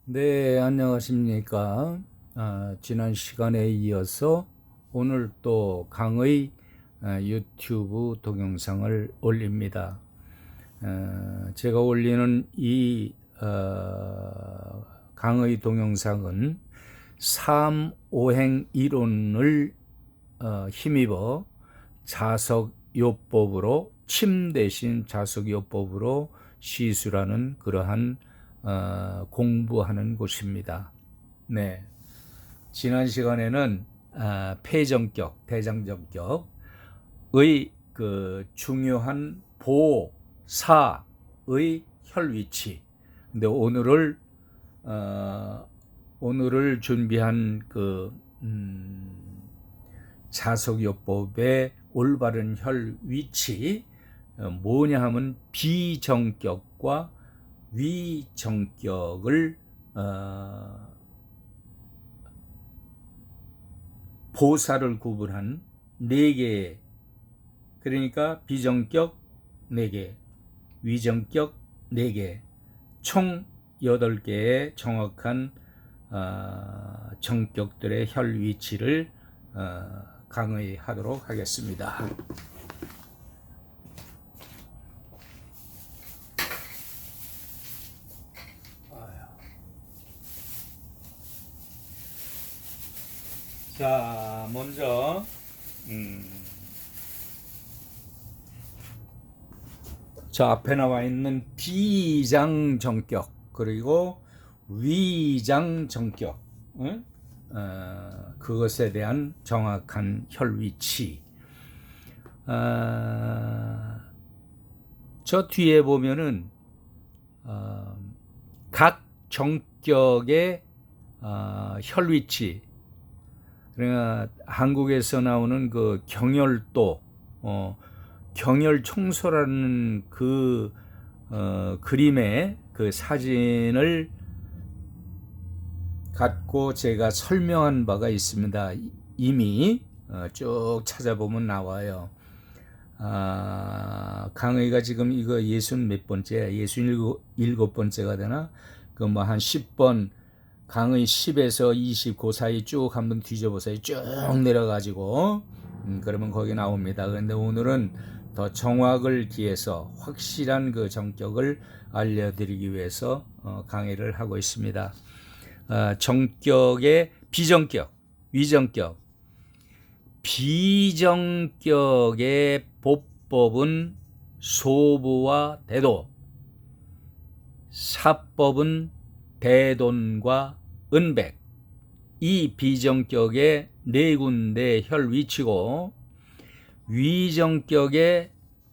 네, 안녕하십니까. 지난 시간에 이어서 오늘 또 강의 유튜브 동영상을 올립니다. 제가 올리는 이 강의 동영상은 삼오행 이론을 힘입어 자석요법으로 침 대신 자석요법으로 시술하는 그러한 공부하는 곳입니다. 네, 지난 시간에는 폐정격, 대장정격의 그 중요한 보사의 혈위치. 근데 오늘을 준비한 그 자석요법의 올바른 혈위치 뭐냐 하면 비정격과 위정격을 보사를 구분한 4개, 그러니까 비정격 4개, 위정격 4개, 총 8개의 정확한 정격들의 혈 위치를 강의하도록 하겠습니다. 자, 먼저 저 앞에 나와 있는 비장정격 그리고 위장정격, 그것에 대한 정확한 혈위치. 저 뒤에 보면은 각 정격의 혈위치, 그러니까 한국에서 나오는 그 경혈도, 경혈청소라는 그 그림의 그 사진을 갖고 제가 설명한 바가 있습니다. 이미 쭉 찾아보면 나와요. 강의가 지금 이거 60몇 번째, 67번째가 되나? 그 뭐 한 10번, 강의 10에서 20 그 사이 쭉 한번 뒤져보세요. 쭉 내려가지고 그러면 거기 나옵니다. 그런데 오늘은 더 정확을 기해서 확실한 그 정격을 알려드리기 위해서 강의를 하고 있습니다. 정격의 비정격, 위정격. 비정격의 보법은 소부와 대도, 사법은 대돈과 은백. 이 비정격의 4군데 혈위치고, 위정격의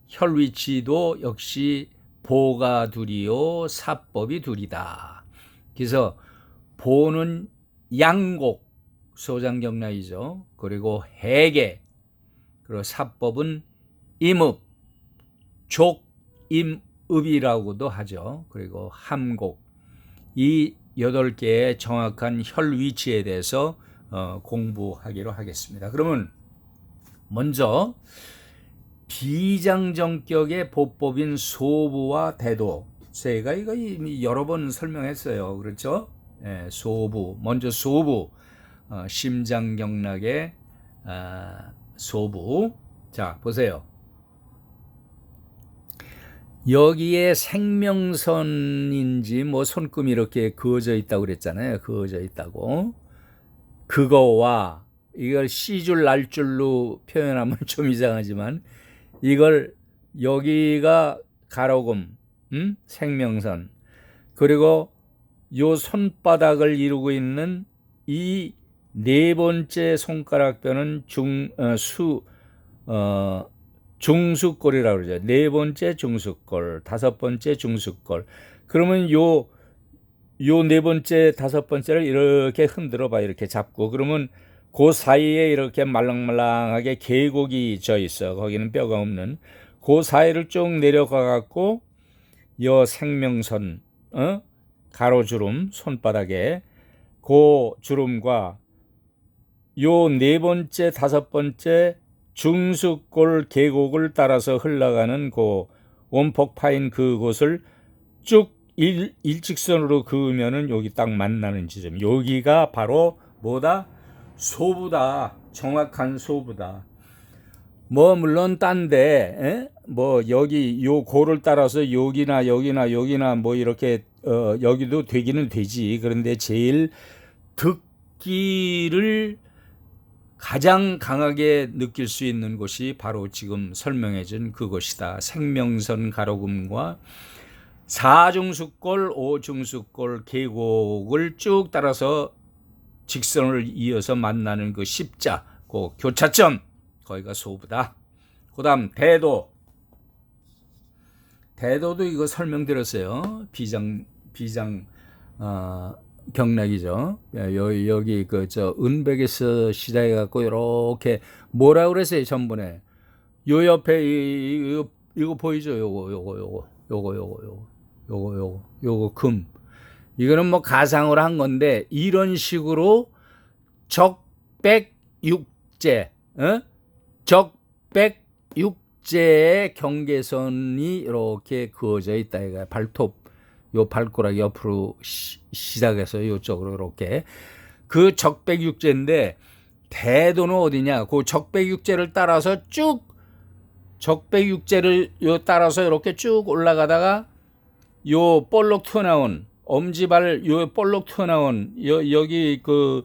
혈위치도 역시 보가 둘이요 사법이 둘이다. 그래서 보는 양곡, 소장경락이죠. 그리고 해계, 그리고 사법은 임읍, 족임읍이라고도 하죠. 그리고 함곡. 이 8개의 정확한 혈위치에 대해서 공부하기로 하겠습니다. 그러면 먼저 비장정격의 보법인 소부와 대도, 제가 이거 여러 번 설명했어요. 그렇죠? 소부, 먼저 소부, 심장경락의 소부. 자, 보세요. 여기에 생명선인지 뭐 손금이 이렇게 그어져 있다고 그랬잖아요. 그어져 있다고. 그거와 이걸 C줄 날줄로 표현하면 좀 이상하지만, 이걸 여기가 가로금, 생명선, 그리고 요 손바닥을 이루고 있는 이 4번째 손가락뼈는 중수골이라고 그러죠. 4번째 중수골, 5번째 중수골. 그러면 요 4번째, 5번째를 이렇게 흔들어 봐. 이렇게 잡고. 그러면 그 사이에 이렇게 말랑말랑하게 계곡이 져 있어. 거기는 뼈가 없는. 그 사이를 쭉 내려가 갖고 요 생명선, 가로주름, 손바닥에 그 주름과 요 4번째, 5번째 중수골 계곡을 따라서 흘러가는 그 원폭 파인 그곳을 쭉 일직선으로 그으면은 여기 딱 만나는 지점. 여기가 바로 뭐다? 소부다. 정확한 소부다. 뭐 물론 딴데 뭐 여기 요 고를 따라서 여기나 뭐 이렇게 여기도 되기는 되지. 그런데 제일 듣기를 가장 강하게 느낄 수 있는 곳이 바로 지금 설명해 준 그곳이다. 생명선 가로금과 사중수골, 오중수골 계곡을 쭉 따라서 직선을 이어서 만나는 그 십자, 그 교차점, 거기가 소부다. 그 다음 대도도 이거 설명드렸어요. 비장 경락이죠. 여기 은백에서 시작해 갖고 이렇게 뭐라 그랬어요 전번에. 요 옆에 이거 보이죠? 요거 금. 이거는 뭐 가상으로 한 건데 이런 식으로 적백육제, 적백육제의 경계선이 이렇게 그어져 있다. 이거 발톱, 요 발가락 옆으로 시작해서 요쪽으로 이렇게 그 적백육제인데 대도는 어디냐? 그 적백육제를 따라서 쭉 적백육제를 요 따라서 이렇게 쭉 올라가다가 요 볼록 튀어나온 엄지발 요 볼록 튀어나온 여기 그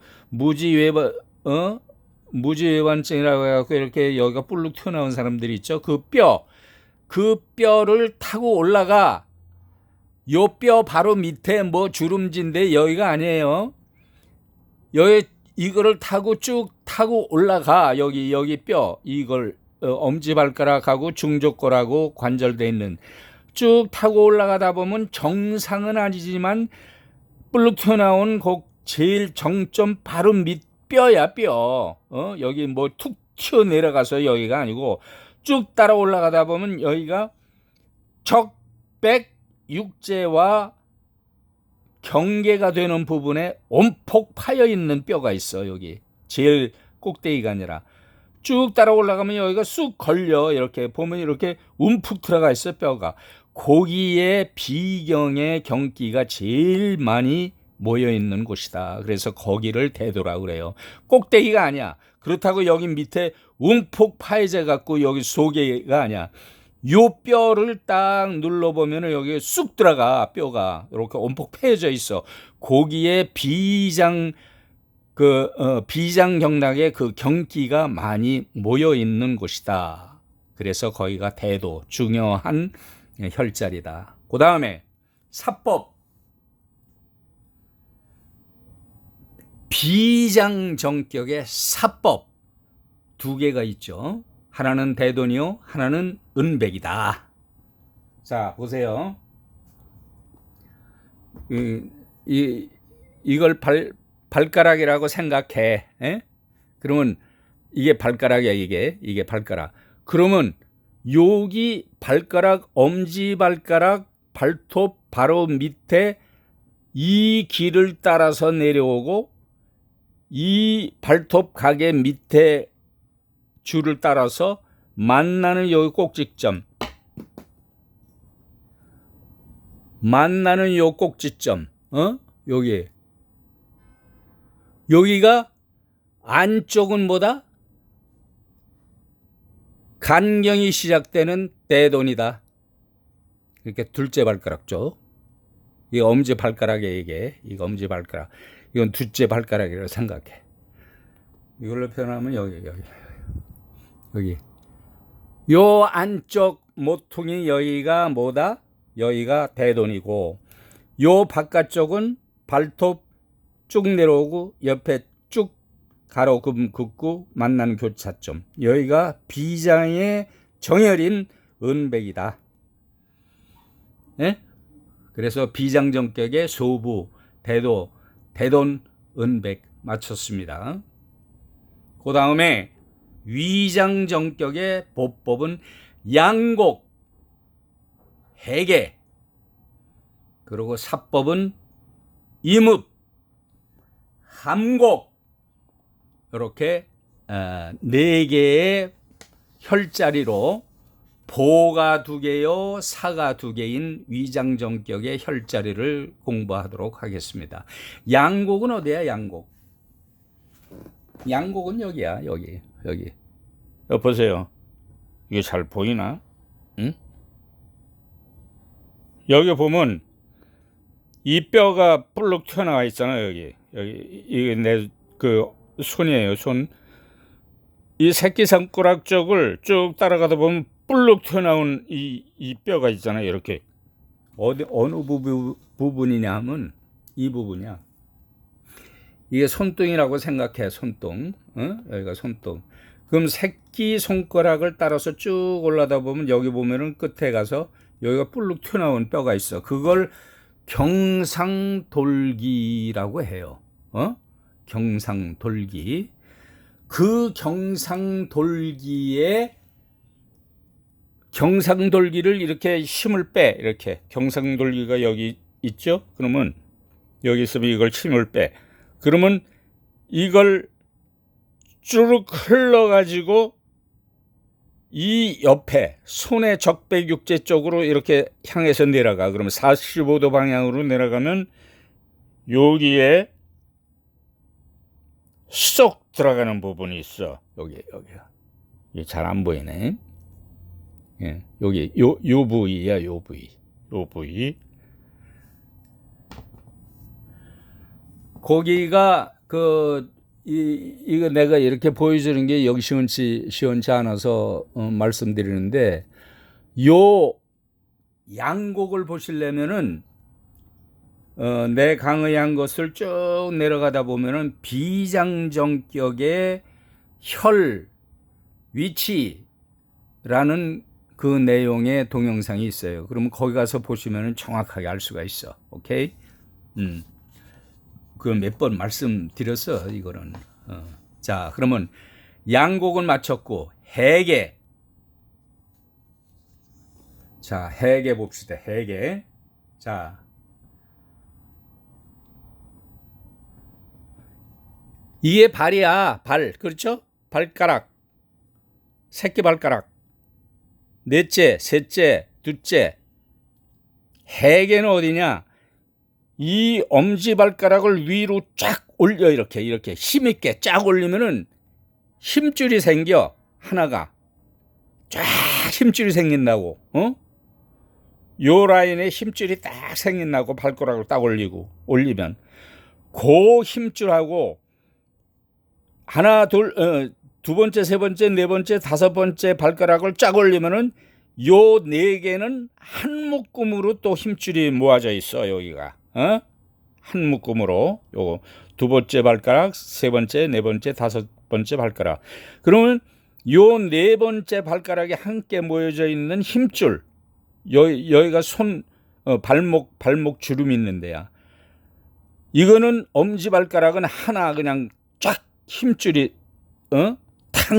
무지외반증이라고 해갖고 이렇게 여기가 볼록 튀어나온 사람들이 있죠. 그 뼈를 타고 올라가. 요 뼈 바로 밑에 뭐 주름진데 여기가 아니에요. 여기 이거를 타고 쭉 타고 올라가. 여기 뼈 이걸 엄지발가락하고 중족골하고 관절돼 있는 쭉 타고 올라가다 보면 정상은 아니지만 볼록 튀어나온 곡 제일 정점 바로 밑 뼈야 뼈. 여기 뭐 툭 튀어 내려가서 여기가 아니고 쭉 따라 올라가다 보면 여기가 적백육제와 경계가 되는 부분에 온폭 파여 있는 뼈가 있어. 여기 제일 꼭대기가 아니라 쭉 따라 올라가면 여기가 쑥 걸려. 이렇게 보면 이렇게 움푹 들어가 있어 뼈가. 거기에 비경의 경기가 제일 많이 모여 있는 곳이다. 그래서 거기를 대도라고 그래요. 꼭대기가 아니야. 그렇다고 여기 밑에 움푹 파여져 갖고 여기 속에가 아니야. 요 뼈를 딱 눌러보면 여기 쑥 들어가. 뼈가 이렇게 온폭 패여져 있어. 거기에 비장경락의 그 경기가 많이 모여 있는 곳이다. 그래서 거기가 대도, 중요한 혈자리다. 그 다음에 사법. 비장정격의 사법 두 개가 있죠. 하나는 대돈이요, 하나는 은백이다. 자, 보세요. 이걸 발가락이라고 생각해. 그러면 이게 발가락이야. 이게 발가락. 그러면 여기 발가락, 엄지발가락, 발톱 바로 밑에 이 길을 따라서 내려오고 이 발톱 가게 밑에 줄을 따라서 만나는 여기 꼭지점, 만나는 요 꼭지점, 여기가 안쪽은 뭐다? 간경이 시작되는 대돈이다. 이렇게 둘째 발가락 쪽. 이 엄지 발가락에 이거 엄지 발가락. 이건 둘째 발가락이라고 생각해. 이걸로 표현하면 여기. 요 안쪽 모퉁이 여기가 뭐다? 여기가 대돈이고, 요 바깥쪽은 발톱 쭉 내려오고 옆에 쭉 가로 긋고 만나는 교차점. 여기가 비장의 정열인 은백이다. 네? 그래서 비장정격의 소부, 대돈, 은백 맞췄습니다. 그 다음에 위장정격의 보법은 양곡, 해계, 그리고 사법은 임읍, 함곡, 이렇게 네 개의 혈자리로 보가 두 개요, 사가 두 개인 위장정격의 혈자리를 공부하도록 하겠습니다. 양곡은 어디야? 양곡. 양곡은 여기야. 여기. 보세요. 이게 잘 보이나? 응? 여기 보면 이 뼈가 불룩 튀어나와 있잖아요. 여기 이게 내 그 손이에요. 손. 이 새끼손가락 쪽을 쭉 따라가다 보면 불룩 튀어나온 이 뼈가 있잖아요. 이렇게 어느 부분이냐 하면 이 부분이야. 이게 손등이라고 생각해. 손등. 여기가 손등. 그럼 새끼손가락을 따라서 쭉 올라다 보면 여기 보면은 끝에 가서 여기가 불룩 튀어나온 뼈가 있어. 그걸 경상돌기라고 해요. 경상돌기. 그 경상돌기를 이렇게 힘을 빼. 이렇게 경상돌기가 여기 있죠. 그러면 여기 있으면 이걸 힘을 빼. 그러면 이걸 쭈룩 흘러가지고 이 옆에 손의 적배육제 쪽으로 이렇게 향해서 내려가. 그러면 45도 방향으로 내려가면 여기에 쏙 들어가는 부분이 있어. 여기가. 이게 잘 안 보이네. 예, 여기 요 부위야. 요 부위. 거기가 이거 내가 이렇게 보여주는 게 여기 시원치 않아서 말씀드리는데, 요 양곡을 보시려면은 내 강의한 것을 쭉 내려가다 보면은 비장정격의 혈 위치라는 그 내용의 동영상이 있어요. 그러면 거기 가서 보시면은 정확하게 알 수가 있어. 오케이? 그 몇 번 말씀드렸어, 이거는. 자, 그러면 양곡은 마쳤고, 해계. 자, 해계 봅시다. 해계. 자, 이게 발이야. 발. 그렇죠? 발가락. 새끼발가락. 넷째, 셋째, 둘째. 해계는 어디냐? 이 엄지발가락을 위로 쫙 올려. 이렇게 힘있게 쫙 올리면은 힘줄이 생겨. 하나가 쫙 힘줄이 생긴다고. 요 라인에 힘줄이 딱 생긴다고. 발가락을 딱 올리면 그 힘줄하고 하나, 둘, 두 번째, 세 번째, 네 번째, 다섯 번째 발가락을 쫙 올리면은 요 네 개는 한 묶음으로 또 힘줄이 모아져 있어. 여기가. 한 묶음으로. 요거 두 번째 발가락, 세 번째, 네 번째, 다섯 번째 발가락. 그러면 요 네 번째 발가락이 함께 모여져 있는 힘줄. 여기가 발목 주름이 있는 데야. 이거는 엄지발가락은 하나 그냥 쫙 힘줄이 탁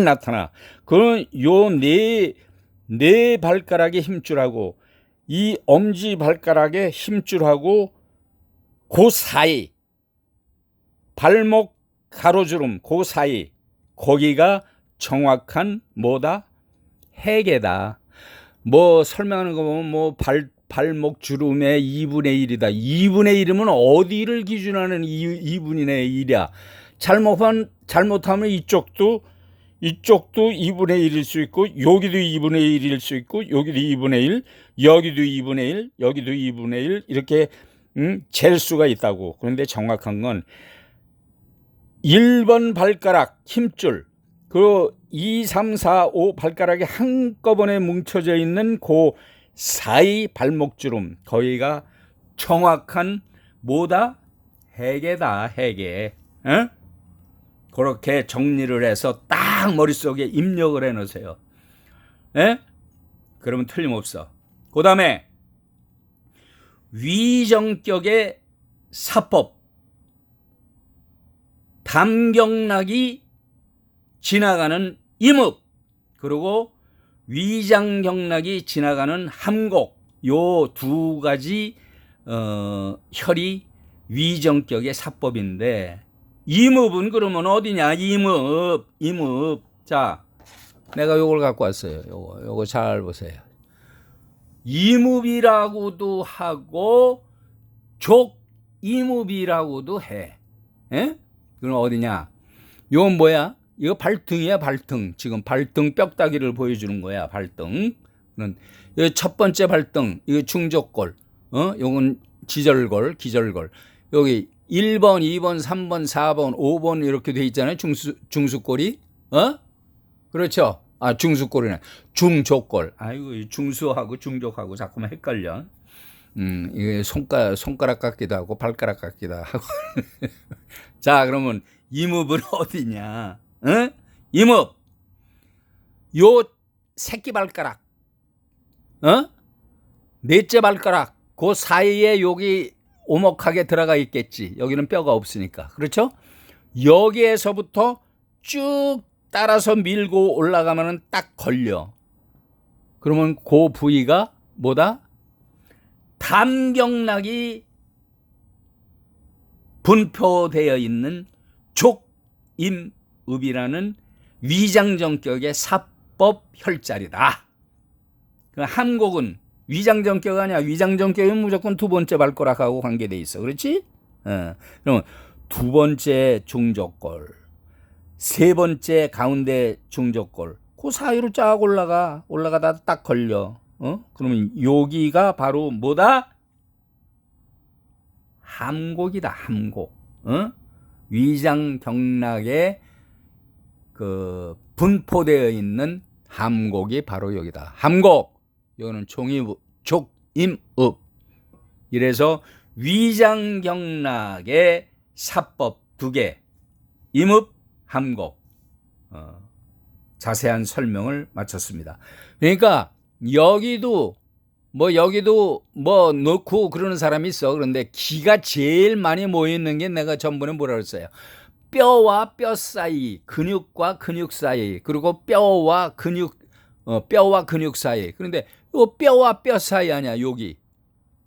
나타나. 그러면 요 네 발가락의 힘줄하고 이 엄지발가락의 힘줄하고 그 사이, 발목 가로주름 그 사이, 거기가 정확한 뭐다? 해계다. 뭐 설명하는 거 보면 뭐 발목 주름의 2분의 1이다. 2분의 1이면 어디를 기준하는 2분의 1이야? 잘못하면 이쪽도 2분의 1일 수 있고, 여기도 2분의 1일 수 있고, 여기도 2분의 1, 여기도 2분의 1, 여기도 2분의 1, 이렇게 잴 수가 있다고. 그런데 정확한 건 1번 발가락 힘줄, 그 2, 3, 4, 5 발가락이 한꺼번에 뭉쳐져 있는 그 사이 발목주름, 거기가 정확한 뭐다? 해계다. 해계. 그렇게 정리를 해서 딱 머릿속에 입력을 해 놓으세요. 그러면 틀림없어. 그 다음에 위정격의 사법. 담경락이 지나가는 임읍, 그리고 위장경락이 지나가는 함곡, 요 두 가지 혈이 위정격의 사법인데, 임읍은 그러면 어디냐? 임읍. 자, 내가 요걸 갖고 왔어요. 요거 잘 보세요. 이무비라고도 하고 족이무비라고도 해. 예? 그럼 어디냐? 이건 뭐야? 이거 발등이야, 발등. 지금 발등 뼈다귀를 보여주는 거야, 발등. 이거 첫 번째 발등, 이거 중족골. 요건 지절골, 기절골. 여기 1번, 2번, 3번, 4번, 5번 이렇게 돼 있잖아요. 중수골이. 그렇죠? 아, 중수골이네. 중족골. 아이고, 중수하고 중족하고 자꾸만 헷갈려. 이게 손가락 같기도 하고 발가락 같기도 하고. 자, 그러면 이묵은 어디냐? 이묵. 요 새끼 발가락. 넷째 발가락. 그 사이에 여기 오목하게 들어가 있겠지. 여기는 뼈가 없으니까. 그렇죠? 여기에서부터 쭉 따라서 밀고 올라가면은 딱 걸려. 그러면 그 부위가 뭐다? 담경락이 분포되어 있는 족임읍이라는 위장정격의 사법 혈자리다. 함곡은 위장정격 아니야. 위장정격은 무조건 두 번째 발가락하고 관계돼 있어. 그렇지? 그러면 두 번째 중족골, 세 번째 가운데 중족골, 그 사이로 쫙 올라가다 딱 걸려. 그러면 여기가 바로 뭐다? 함곡이다. 함곡. 위장경락에 그 분포되어 있는 함곡이 바로 여기다. 함곡. 이거는 족임읍. 이래서 위장경락의 사법 2개. 임읍, 함곡. 자세한 설명을 마쳤습니다. 그러니까 여기도 뭐 넣고 그러는 사람이 있어. 그런데 기가 제일 많이 모여 있는 게 내가 전번에 뭐라 그랬어요? 뼈와 뼈 사이, 근육과 근육 사이, 그리고 뼈와 근육 사이. 그런데 이 뼈와 뼈 사이 아니야. 여기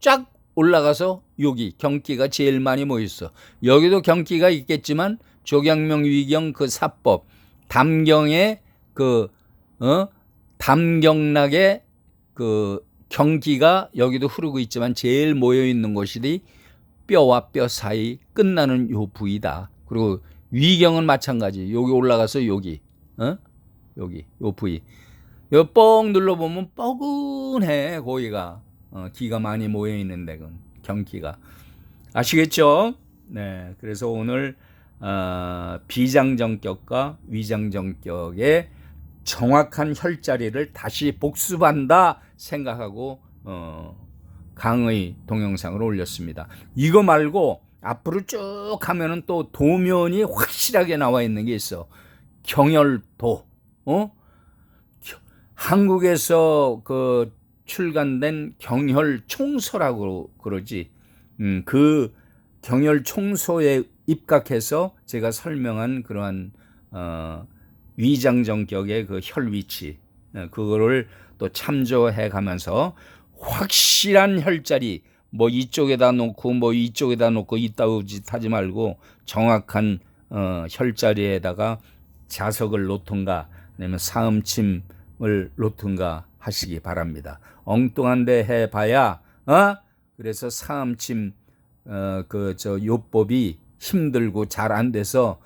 쫙 올라가서 여기 경기가 제일 많이 모여 있어. 여기도 경기가 있겠지만 조경명 위경 그 사법 담경의 담경락의 그 경기가 여기도 흐르고 있지만 제일 모여 있는 곳이 뼈와 뼈 사이 끝나는 요 부위다. 그리고 위경은 마찬가지. 여기 올라가서 여기 여기 요 부위. 요 뻥 눌러보면 뻐근해. 거기가 기가 많이 모여 있는 데는 경기가. 아시겠죠? 네. 그래서 오늘 비장정격과 위장정격의 정확한 혈자리를 다시 복습한다 생각하고 강의 동영상을 올렸습니다. 이거 말고 앞으로 쭉 하면은 또 도면이 확실하게 나와 있는 게 있어. 경혈도. 한국에서 그 출간된 경혈총서라고 그러지. 그 경혈총서에 입각해서 제가 설명한 그러한 위장정격의 그 혈위치, 그거를 또 참조해 가면서 확실한 혈자리, 뭐 이쪽에다 놓고 뭐 이쪽에다 놓고 이따위 짓 하지 말고 정확한 혈자리에다가 자석을 놓든가 아니면 사음침을 놓든가 하시기 바랍니다. 엉뚱한 데 해봐야 그래서 사음침 요법이 힘들고 잘 안 돼서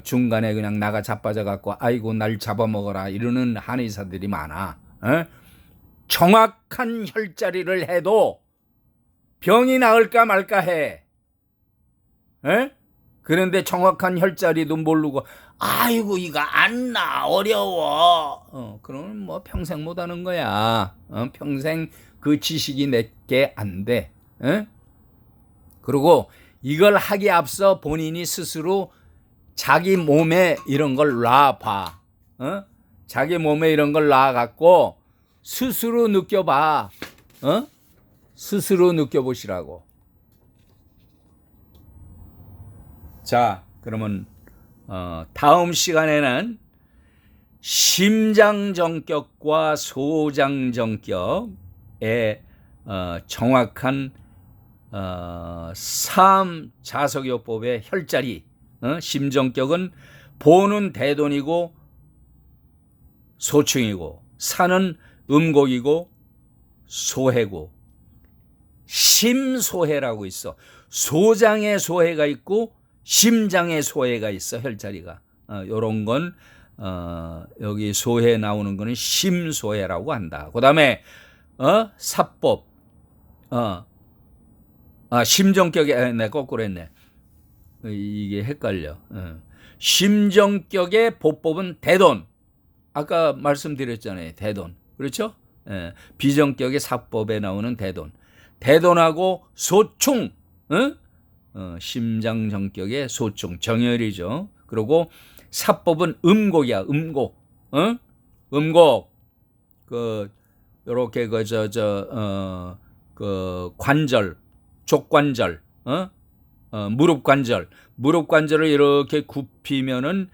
중간에 그냥 나가 자빠져 갖고 아이고 날 잡아먹어라 이러는 한의사들이 많아. 정확한 혈자리를 해도 병이 나을까 말까 해. 그런데 정확한 혈자리도 모르고 아이고 이거 안 나 어려워. 그러면 뭐 평생 못 하는 거야. 평생 그 지식이 내게 안 돼. 그리고 이걸 하기 앞서 본인이 스스로 자기 몸에 이런 걸 놔봐. 자기 몸에 이런 걸 놔갖고 스스로 느껴봐. 스스로 느껴보시라고. 자, 그러면 다음 시간에는 심장정격과 소장정격의 정확한 사암자석요법의 혈자리. 심정격은 보는 대돈이고 소충이고, 사는 음곡이고 소해고, 심소해라고 있어. 소장의 소해가 있고 심장의 소해가 있어. 혈자리가 요런 건 여기 소해 나오는 거는 심소해라고 한다. 그 다음에 사법, 심정격의, 네, 거꾸로 했네. 이게 헷갈려. 심정격의 보법은 대돈. 아까 말씀드렸잖아요. 대돈. 그렇죠? 비정격의 사법에 나오는 대돈. 대돈하고 소충. 심장정격의 소충. 정열이죠. 그리고 사법은 음곡이야. 음곡. 음곡. 요렇게 관절, 족관절, 무릎 관절을 이렇게 굽히면은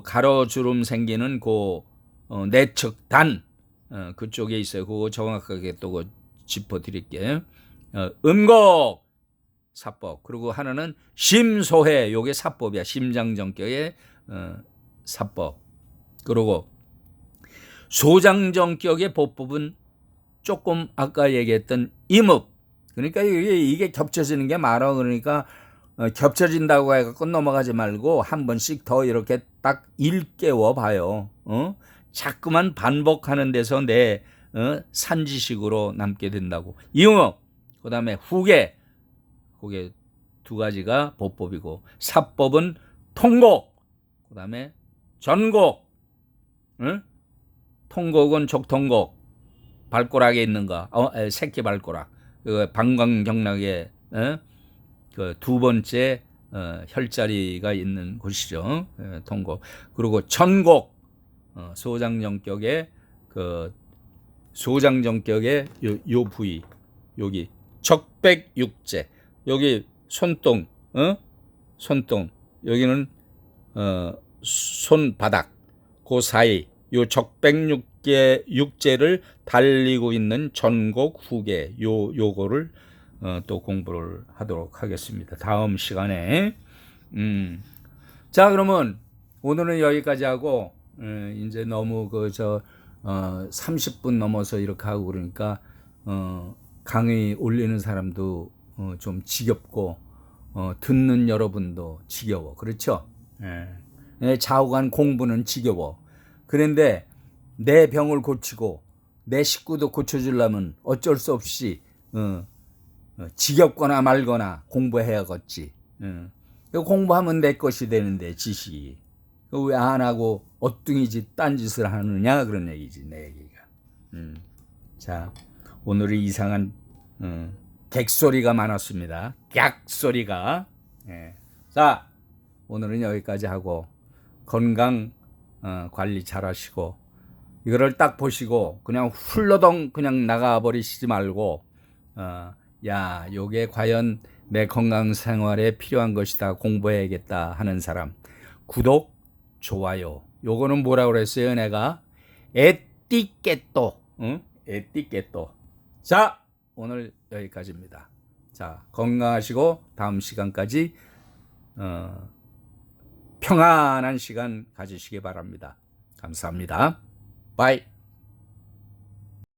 가로주름 생기는 내측단 그쪽에 있어요. 그거 정확하게 또 짚어드릴게요. 음곡 사법. 그리고 하나는 심소해. 요게 사법이야. 심장정격의 사법. 그리고 소장정격의 보법은 조금 아까 얘기했던 임읍. 그러니까 이게 겹쳐지는 게 많아. 그러니까 겹쳐진다고 해갖고 넘어가지 말고 한 번씩 더 이렇게 딱 일깨워 봐요. 자꾸만 반복하는 데서 내 산지식으로 남게 된다고. 임읍. 그 다음에 후계. 그게 두 가지가 보법이고, 사법은 통곡. 그 다음에 전곡. 통곡은 족통곡. 발가락에 있는 거, 새끼 발가락. 방광경락에 그 두 번째 혈자리가 있는 곳이죠. 통곡. 그리고 전곡. 소장정격의 소장정격의 요 부위. 여기 적백육제. 여기 손등. 손등. 여기는 손바닥. 그 사이 요 적백육제를 달리고 있는 전곡 후계. 요거를 또 공부를 하도록 하겠습니다. 다음 시간에. 자, 그러면 오늘은 여기까지 하고, 이제 너무 30분 넘어서 이렇게 하고 그러니까 강의 올리는 사람도 좀 지겹고, 듣는 여러분도 지겨워. 그렇죠? 좌우간 공부는 지겨워. 그런데 내 병을 고치고 내 식구도 고쳐주려면 어쩔 수 없이 지겹거나 말거나 공부해야겠지. 공부하면 내 것이 되는데 지식이. 왜 안 하고 엇둥이지 딴짓을 하느냐 그런 얘기지 내 얘기가. 자, 오늘은 이상한 객소리가 많았습니다. 객소리가. 자, 오늘은 여기까지 하고 건강 관리 잘 하시고, 이거를 딱 보시고 그냥 훌러덩 그냥 나가버리시지 말고, 야, 요게 과연 내 건강 생활에 필요한 것이다, 공부해야겠다 하는 사람 구독, 좋아요. 요거는 뭐라 그랬어요? 내가 에티켓도. 에티켓도. 자, 오늘 여기까지입니다. 자, 건강하시고 다음 시간까지 평안한 시간 가지시기 바랍니다. 감사합니다. 바이.